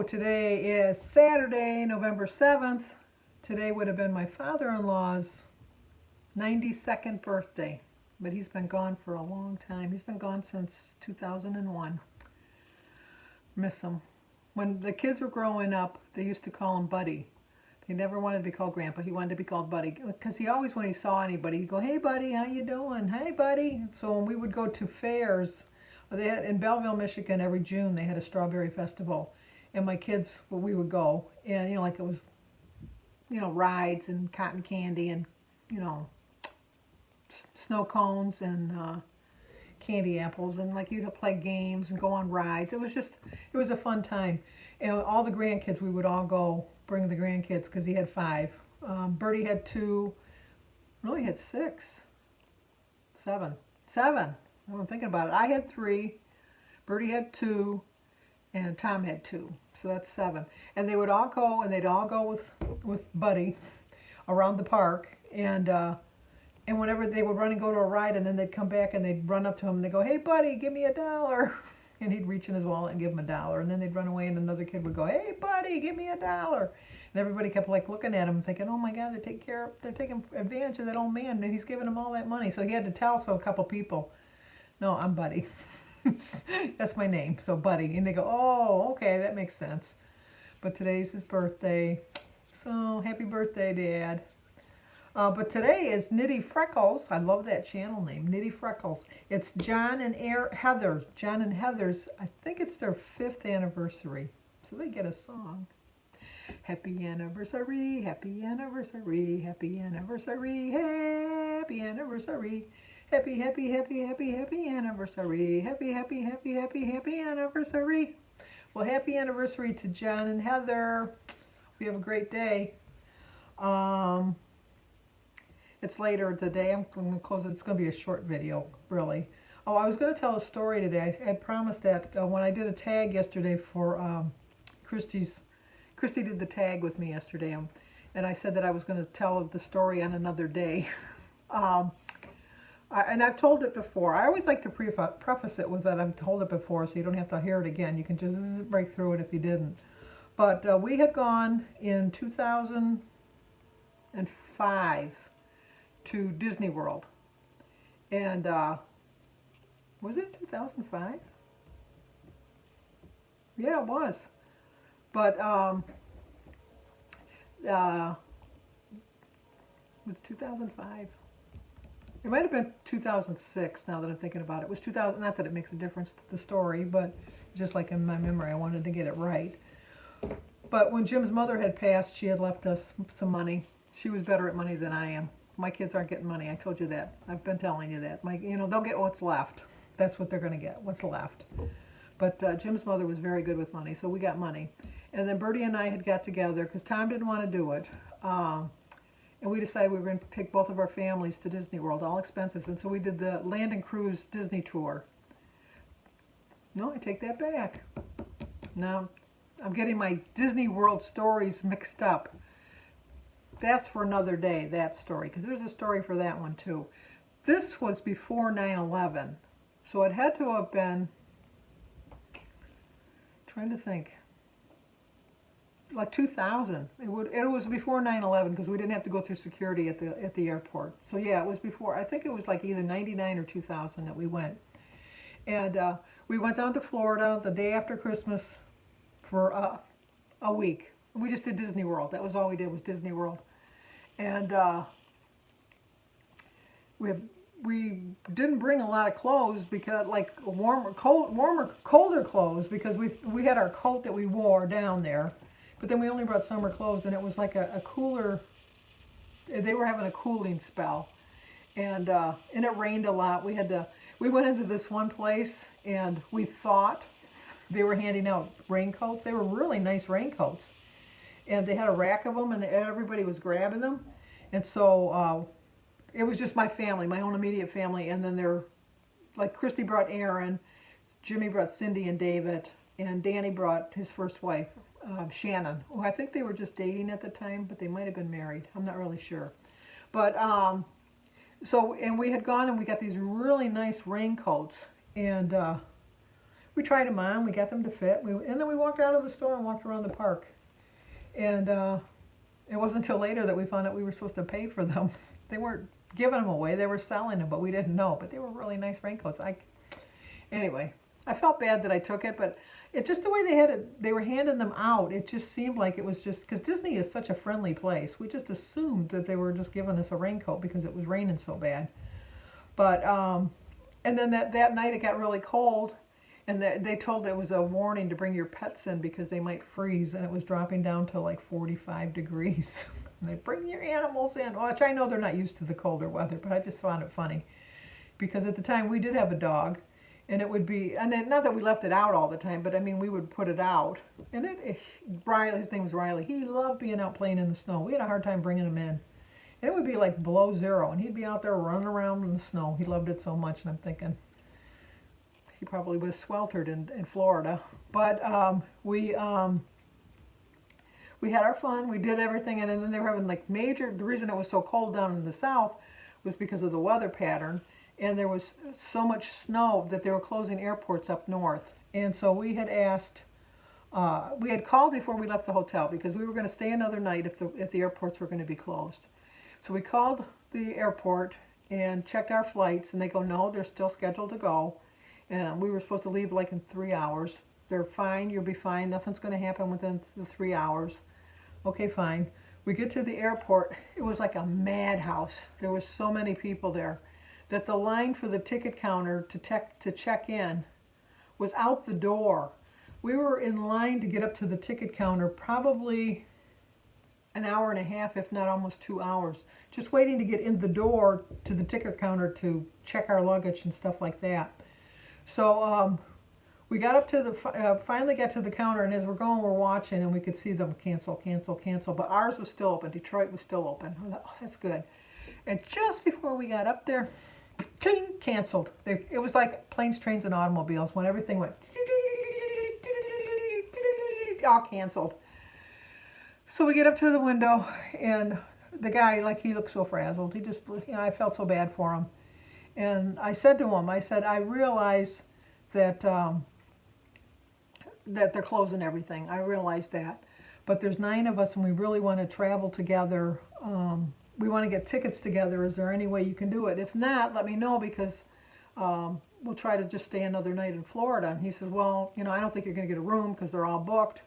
Today is Saturday, November 7th. Today would have been my father-in-law's 92nd birthday, but he's been gone for a long time. He's been gone since 2001. Miss him. When the kids were growing up, they used to call him Buddy. He never wanted to be called Grandpa. He wanted to be called Buddy, because he always, when he saw anybody, he'd go, "Hey, Buddy, how you doing? Hey, Buddy." So when we would go to fairs, they had in Baltimore, Michigan, every June they had a strawberry festival, and my kids, well, we would go, and like it was, rides and cotton candy and snow cones and candy apples, and like you'd play games and go on rides. It was a fun time, and all the grandkids, we would all go. Bring the grandkids, because he had 5. Bertie had 2. Really had 6. 7. I'm thinking about it. I had 3. Bertie had 2. And Tom had 2. So that's 7. And they would all go, and they'd all go with Buddy around the park. And whenever they would run and go to a ride, and then they'd come back and they'd run up to him and they'd go, "Hey, Buddy, give me $1." And he'd reach in his wallet and give him $1. And then they'd run away, and another kid would go, "Hey, Buddy, give me $1." And everybody kept like looking at him thinking, "Oh my God, they're taking advantage of that old man, and he's giving them all that money." So he had to tell a couple people, "No, I'm Buddy." That's my name, so Buddy. And they go, "Oh, okay, that makes sense." But today's his birthday. So happy birthday, Dad. But today is Nitty Freckles. I love that channel name, Nitty Freckles. It's John and Heather. John and Heather's, I think it's their 5th anniversary. So they get a song. Happy anniversary, happy anniversary, happy anniversary, happy anniversary. Happy, happy, happy, happy, happy anniversary. Happy, happy, happy, happy, happy anniversary. Well, happy anniversary to John and Heather. We have a great day. It's later today. I'm going to close it. It's going to be a short video, really. Oh, I was going to tell a story today. I had promised that when I did a tag yesterday for Christy did the tag with me yesterday, and I said that I was going to tell the story on another day. And I've told it before. I always like to preface it with that I've told it before, so you don't have to hear it again. You can just break through it if you didn't. But we had gone in 2005 to Disney World. And was it 2005? Yeah, it was. But it was 2005. It might have been 2006 now that I'm thinking about it. It was 2000, not that it makes a difference to the story, but just like in my memory, I wanted to get it right. But when Jim's mother had passed, she had left us some money. She was better at money than I am. My kids aren't getting money. I told you that. I've been telling you that. They'll get what's left. That's what they're going to get, what's left. But Jim's mother was very good with money, so we got money. And then Bertie and I had got together, because Tom didn't want to do it. And we decided we were going to take both of our families to Disney World, all expenses. And so we did the Land and Cruise Disney tour. No, I take that back. Now, I'm getting my Disney World stories mixed up. That's for another day, that story, because there's a story for that one too. This was before 9/11, so it had to have been, trying to think, like 2000. It was before 9/11, because we didn't have to go through security at the airport. So yeah, it was before. I think it was like either 99 or 2000 that we went. And we went down to Florida the day after Christmas for a week. We just did Disney World. That was all we did, was Disney World. And we didn't bring a lot of clothes, because like colder clothes, because we had our coat that we wore down there, but then we only brought summer clothes, and it was like a cooler. They were having a cooling spell, and it rained a lot. We went into this one place, and we thought they were handing out raincoats. They were really nice raincoats. And they had a rack of them, and everybody was grabbing them. And so it was just my family, my own immediate family. And then like Christy brought Aaron, Jimmy brought Cindy and David, and Danny brought his first wife, Shannon. Oh, I think they were just dating at the time, but they might have been married. I'm not really sure. But and we had gone and we got these really nice raincoats. And we tried them on. We got them to fit. And then we walked out of the store and walked around the park. And it wasn't until later that we found out we were supposed to pay for them. They weren't giving them away. They were selling them, but we didn't know. But they were really nice raincoats. Anyway, I felt bad that I took it, but it's just the way they had it. They were handing them out. It just seemed like it was just, because Disney is such a friendly place. We just assumed that they were just giving us a raincoat because it was raining so bad. But, and then that night it got really cold. And they told it was a warning to bring your pets in because they might freeze, and it was dropping down to like 45 degrees. And they bring your animals in, which I know they're not used to the colder weather, but I just found it funny. Because at the time we did have a dog, and it would be, and then, not that we left it out all the time, but I mean, we would put it out. And Riley, his name was Riley, he loved being out playing in the snow. We had a hard time bringing him in. And it would be like below zero, and he'd be out there running around in the snow. He loved it so much, and I'm thinking, he probably would have sweltered in Florida. But we had our fun. We did everything, and then they were having like the reason it was so cold down in the south was because of the weather pattern, and there was so much snow that they were closing airports up north. And so we had we had called before we left the hotel because we were going to stay another night if the airports were going to be closed. So we called the airport and checked our flights, and they go, no, they're still scheduled to go. And we were supposed to leave like in 3 hours. They're fine, you'll be fine, nothing's going to happen within the 3 hours. Okay, fine. We get to the airport, it was like a madhouse. There was so many people there that the line for the ticket counter to check in was out the door. We were in line to get up to the ticket counter probably an hour and a half, if not almost 2 hours, just waiting to get in the door to the ticket counter to check our luggage and stuff like that. So we got up to finally got to the counter, and as we're going, we're watching, and we could see them cancel, but ours was still open. Detroit was still open. I thought, oh, that's good. And just before we got up there, ting, canceled. It was like planes, trains, and automobiles when everything went all canceled. So we get up to the window, and the guy, like, he looked so frazzled. He just, I felt so bad for him. And I said to him, I realize that that they're closing everything. I realize that. But there's 9 of us, and we really want to travel together. We want to get tickets together. Is there any way you can do it? If not, let me know, because we'll try to just stay another night in Florida. And he says, well, I don't think you're going to get a room because they're all booked.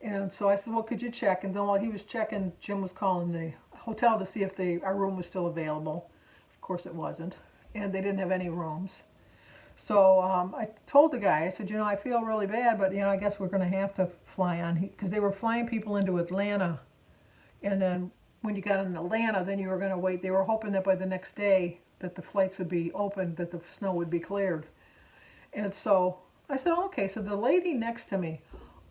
And so I said, well, could you check? And then while he was checking, Jim was calling the hotel to see if our room was still available. Of course it wasn't. And they didn't have any rooms. So I told the guy, I said, I feel really bad, but, I guess we're going to have to fly on, because they were flying people into Atlanta. And then when you got in Atlanta, then you were going to wait. They were hoping that by the next day that the flights would be open, that the snow would be cleared. And so I said, okay. So the lady next to me,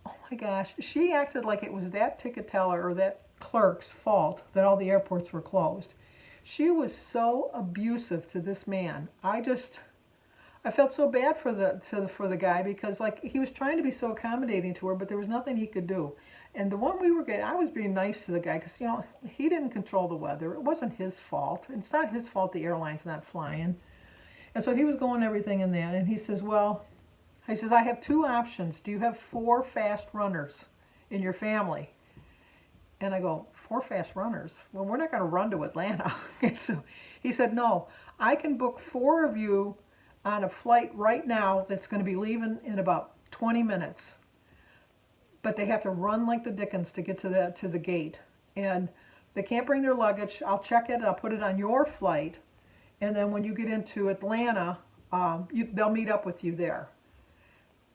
oh my gosh, she acted like it was that ticket teller or that clerk's fault that all the airports were closed. She was so abusive to this man. I felt so bad for the guy, because like he was trying to be so accommodating to her, but there was nothing he could do. And the one we were getting, I was being nice to the guy because he didn't control the weather. It wasn't his fault. It's not his fault the airline's not flying. And so he was going everything in that. And he says, I have 2 options. Do you have 4 fast runners in your family? And I go, 4 fast runners? Well, we're not going to run to Atlanta. And so he said, no, I can book 4 of you on a flight right now that's going to be leaving in about 20 minutes. But they have to run like the dickens to get to the gate. And they can't bring their luggage. I'll check it and I'll put it on your flight. And then when you get into Atlanta, they'll meet up with you there.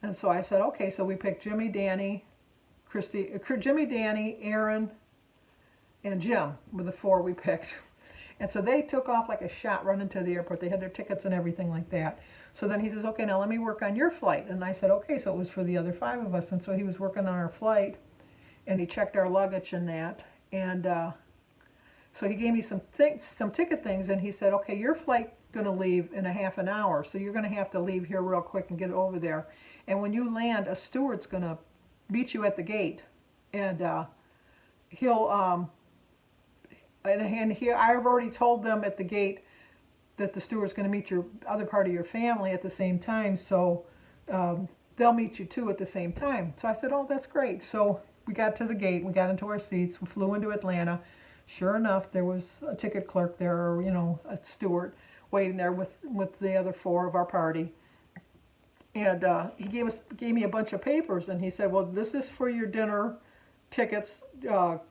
And so I said, okay. So we picked Jimmy, Danny, Aaron, and Jim were the 4 we picked. And so they took off like a shot running to the airport. They had their tickets and everything like that. So then he says, okay, now let me work on your flight. And I said, okay. So it was for the other 5 of us. And so he was working on our flight, and he checked our luggage and that. And so he gave me some ticket things, and he said, okay, your flight's going to leave in a half an hour. So you're going to have to leave here real quick and get over there. And when you land, a steward's going to meet you at the gate. And he'll... And I've already told them at the gate that the steward's going to meet your other part of your family at the same time. So they'll meet you too at the same time. So I said, oh, that's great. So we got to the gate, we got into our seats, we flew into Atlanta. Sure enough, there was a ticket clerk there, or, you know, a steward waiting there with the other four of our party. And he gave me a bunch of papers, and he said, well, this is for your dinner tickets,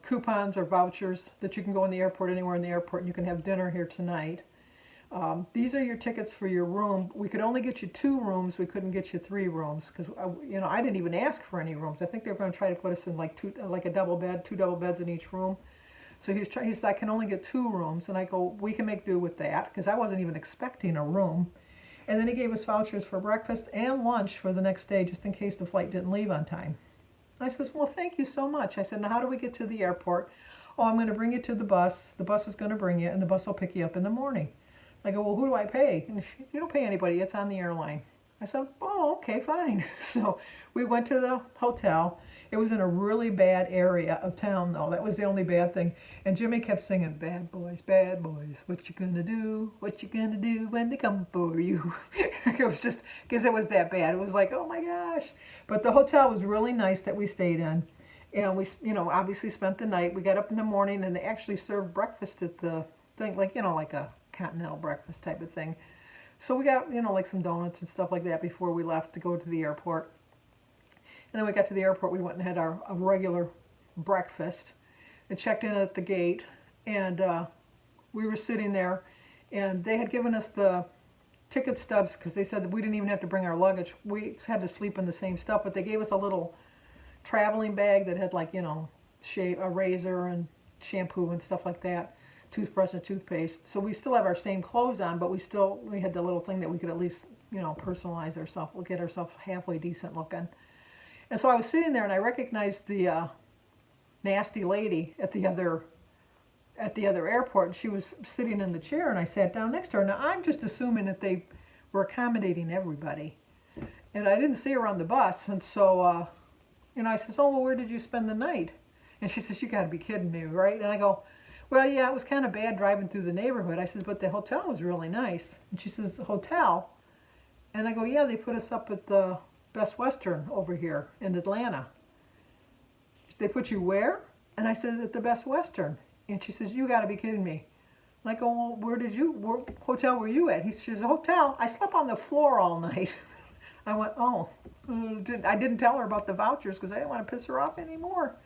coupons or vouchers that you can go in the airport, anywhere in the airport, and you can have dinner here tonight. These are your tickets for your room. We could only get you 2 rooms. We couldn't get you 3 rooms because, you know, I didn't even ask for any rooms. I think they were going to try to put us in like a double bed, 2 double beds in each room. So he said, I can only get 2 rooms. And I go, we can make do with that, because I wasn't even expecting a room. And then he gave us vouchers for breakfast and lunch for the next day, just in case the flight didn't leave on time. I says, well, thank you so much. I said, now how do we get to the airport? Oh, I'm going to bring you to the bus. The bus is going to bring you, and the bus will pick you up in the morning. I go, well, who do I pay? And you don't pay anybody. It's on the airline. I said, oh, okay, fine. So we went to the hotel. It was in a really bad area of town, though. That was the only bad thing. And Jimmy kept singing, bad boys, what you gonna do? What you gonna do when they come for you? It was just, because it was that bad. It was like, oh my gosh. But the hotel was really nice that we stayed in. And we, you know, obviously spent the night. We got up in the morning, and they actually served breakfast at the thing, like, you know, like a continental breakfast type of thing. So we got, you know, like some donuts and stuff like that before we left to go to the airport. And then we got to the airport, we went and had a regular breakfast and checked in at the gate. And we were sitting there, and they had given us the ticket stubs because they said that we didn't even have to bring our luggage. We had to sleep in the same stuff, but they gave us a little traveling bag that had, like, you know, a razor and shampoo and stuff like that, toothbrush and toothpaste. So we still have our same clothes on, but we had the little thing that we could at least, you know, personalize ourselves. We'll get ourselves halfway decent looking. And so I was sitting there, and I recognized the nasty lady at the other airport, and she was sitting in the chair, and I sat down next to her. Now, I'm just assuming that they were accommodating everybody, and I didn't see her on the bus. And so, you know, I says, oh, well, where did you spend the night? And she says, you got to be kidding me, right? And I go, well, yeah, it was kind of bad driving through the neighborhood. I says, but the hotel was really nice. And she says, hotel? And I go, yeah, they put us up at the Best Western over here in Atlanta. They put you where? And I said, at the Best Western. And she says, you got to be kidding me. And I go, well, what hotel were you at? She says, hotel. I slept on the floor all night. I went, oh. I didn't tell her about the vouchers because I didn't want to piss her off anymore.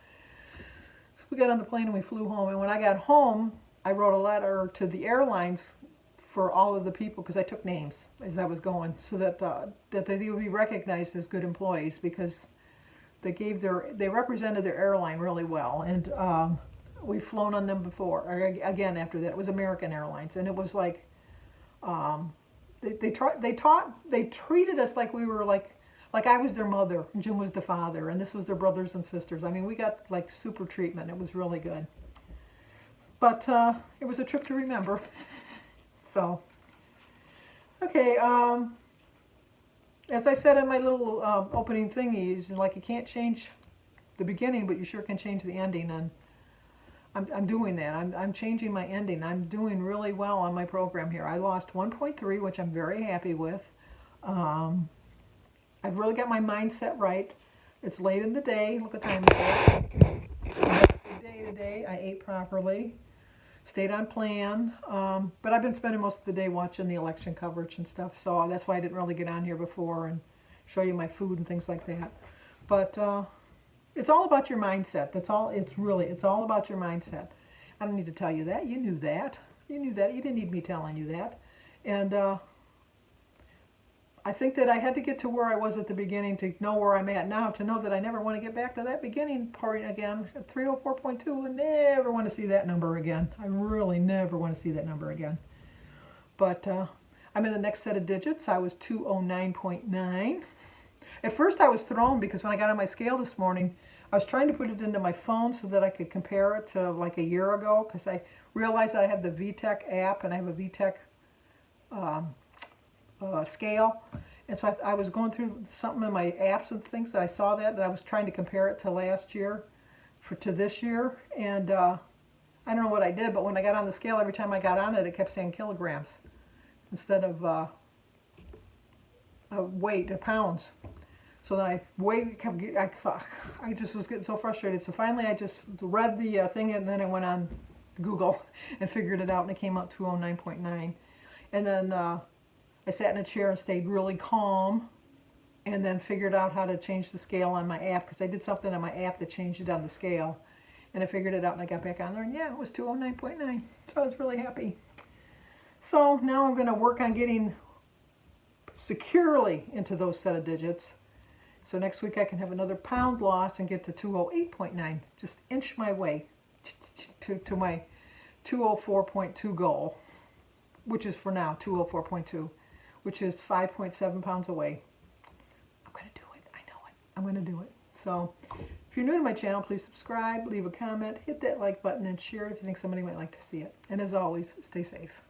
So we got on the plane and we flew home. And when I got home, I wrote a letter to the airlines for all of the people, because I took names as I was going, so that they would be recognized as good employees, because they represented their airline really well. And we've flown on them before. Again, after that, it was American Airlines, and it was like they treated us like we were like I was their mother, and Jim was the father, and this was their brothers and sisters. I mean, we got like super treatment. It was really good. But it was a trip to remember. So, okay, as I said in my little opening thingies, like, you can't change the beginning, but you sure can change the ending, and I'm doing that. I'm changing my ending. I'm doing really well on my program here. I lost 1.3, which I'm very happy with. I've really got my mindset right. It's late in the day. Look what time it is. I had a good day today. I ate properly. Stayed on plan, but I've been spending most of the day watching the election coverage and stuff, so that's why I didn't really get on here before and show you my food and things like that. But it's all about your mindset. That's all. It's all about your mindset. I don't need to tell you that. You knew that. You knew that. You didn't need me telling you that. And I think that I had to get to where I was at the beginning to know where I'm at now, to know that I never want to get back to that beginning part again. 304.2, I never want to see that number again. I really never want to see that number again. But I'm in the next set of digits. I was 209.9. At first I was thrown, because when I got on my scale this morning, I was trying to put it into my phone so that I could compare it to like a year ago, because I realized that I have the VTech app and I have a VTech scale, and so I was going through something in my apps and things that I saw that, and I was trying to compare it to last year to this year, and I don't know what I did, but when I got on the scale, every time I got on it, it kept saying kilograms instead of weight, pounds. So then I thought, I just was getting so frustrated. So finally I just read the thing, and then I went on Google and figured it out, and it came out 209.9. And then I sat in a chair and stayed really calm, and then figured out how to change the scale on my app, because I did something on my app that changed it on the scale. And I figured it out, and I got back on there, and yeah, it was 209.9. So I was really happy. So now I'm going to work on getting securely into those set of digits. So next week I can have another pound loss and get to 208.9. Just inch my way to my 204.2 goal, which is for now 204.2, which is 5.7 pounds away. I'm going to do it. I know it. I'm going to do it. So if you're new to my channel, please subscribe, leave a comment, hit that like button, and share it if you think somebody might like to see it. And as always, stay safe.